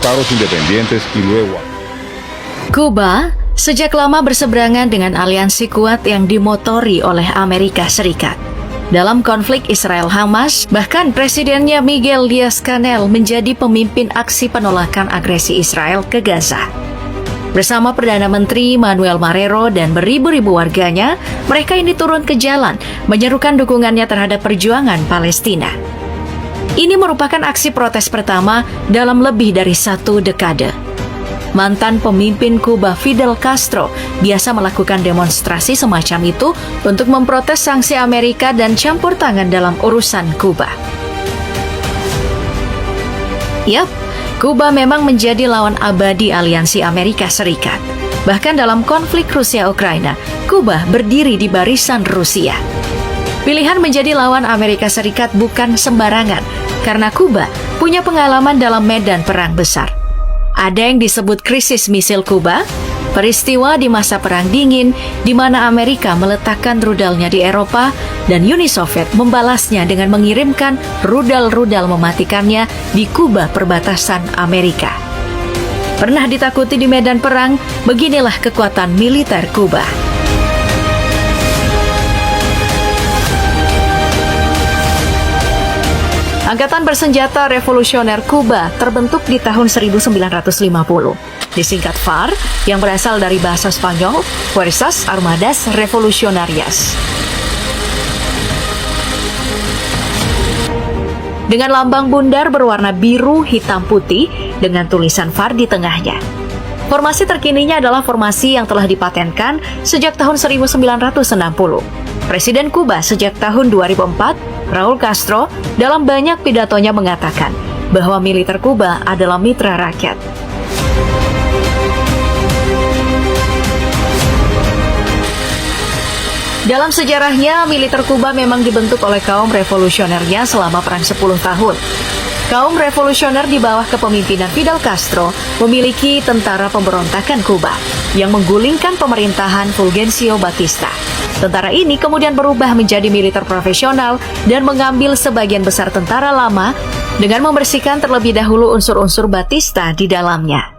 estados independientes y luego... Kuba sejak lama berseberangan dengan aliansi kuat yang dimotori oleh Amerika Serikat. Dalam konflik Israel-Hamas, bahkan presidennya Miguel Diaz-Canel menjadi pemimpin aksi penolakan agresi Israel ke Gaza. Bersama Perdana Menteri Manuel Marrero dan beribu-ribu warganya, mereka ini turun ke jalan, menyerukan dukungannya terhadap perjuangan Palestina. Ini merupakan aksi protes pertama dalam lebih dari 1 dekade. Mantan pemimpin Kuba Fidel Castro biasa melakukan demonstrasi semacam itu untuk memprotes sanksi Amerika dan campur tangan dalam urusan Kuba. Yap, Kuba memang menjadi lawan abadi aliansi Amerika Serikat. Bahkan dalam konflik Rusia-Ukraina, Kuba berdiri di barisan Rusia. Pilihan menjadi lawan Amerika Serikat bukan sembarangan, karena Kuba punya pengalaman dalam medan perang besar. Ada yang disebut krisis misil Kuba, peristiwa di masa Perang Dingin di mana Amerika meletakkan rudalnya di Eropa dan Uni Soviet membalasnya dengan mengirimkan rudal-rudal mematikannya di Kuba perbatasan Amerika. Pernah ditakuti di medan perang, beginilah kekuatan militer Kuba. Angkatan Bersenjata Revolusioner Kuba terbentuk di tahun 1950. Disingkat FAR, yang berasal dari bahasa Spanyol, Fuerzas Armadas Revolucionarias. Dengan lambang bundar berwarna biru, hitam, putih, dengan tulisan FAR di tengahnya. Formasi terkininya adalah formasi yang telah dipatenkan sejak tahun 1960. Presiden Kuba sejak tahun 2004, Raul Castro, dalam banyak pidatonya mengatakan bahwa militer Kuba adalah mitra rakyat. Dalam sejarahnya, militer Kuba memang dibentuk oleh kaum revolusionernya selama perang 10 tahun. Kaum revolusioner di bawah kepemimpinan Fidel Castro memiliki tentara pemberontakan Kuba yang menggulingkan pemerintahan Fulgencio Batista. Tentara ini kemudian berubah menjadi militer profesional dan mengambil sebagian besar tentara lama dengan membersihkan terlebih dahulu unsur-unsur Batista di dalamnya.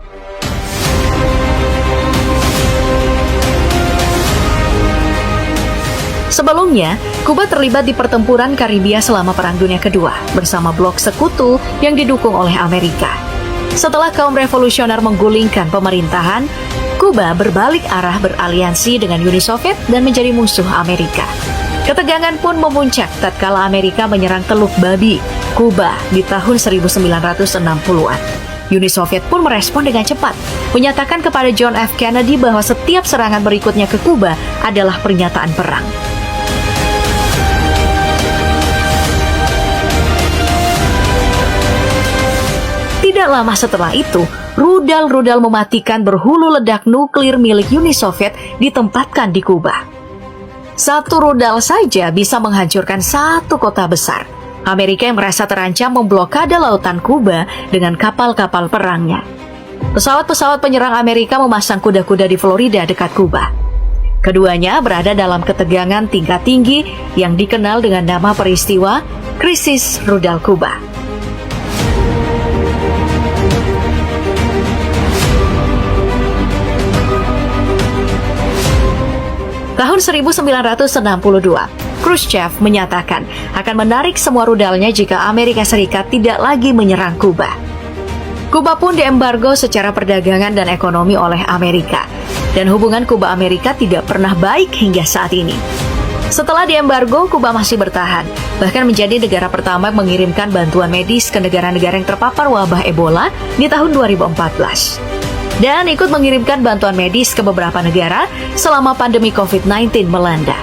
Sebelumnya, Kuba terlibat di pertempuran Karibia selama Perang Dunia Kedua bersama blok sekutu yang didukung oleh Amerika. Setelah kaum revolusioner menggulingkan pemerintahan, Kuba berbalik arah beraliansi dengan Uni Soviet dan menjadi musuh Amerika. Ketegangan pun memuncak tatkala Amerika menyerang Teluk Babi, Kuba di tahun 1960-an. Uni Soviet pun merespon dengan cepat, menyatakan kepada John F. Kennedy bahwa setiap serangan berikutnya ke Kuba adalah pernyataan perang. Tidak lama setelah itu, rudal-rudal mematikan berhulu ledak nuklir milik Uni Soviet ditempatkan di Kuba. Satu rudal saja bisa menghancurkan satu kota besar. Amerika yang merasa terancam memblokade lautan Kuba dengan kapal-kapal perangnya. Pesawat-pesawat penyerang Amerika memasang kuda-kuda di Florida dekat Kuba. Keduanya berada dalam ketegangan tingkat tinggi yang dikenal dengan nama peristiwa Krisis Rudal Kuba. Tahun 1962, Khrushchev menyatakan akan menarik semua rudalnya jika Amerika Serikat tidak lagi menyerang Kuba. Kuba pun diembargo secara perdagangan dan ekonomi oleh Amerika, dan hubungan Kuba-Amerika tidak pernah baik hingga saat ini. Setelah diembargo, Kuba masih bertahan, bahkan menjadi negara pertama mengirimkan bantuan medis ke negara-negara yang terpapar wabah Ebola di tahun 2014. Dan ikut mengirimkan bantuan medis ke beberapa negara selama pandemi COVID-19 melanda.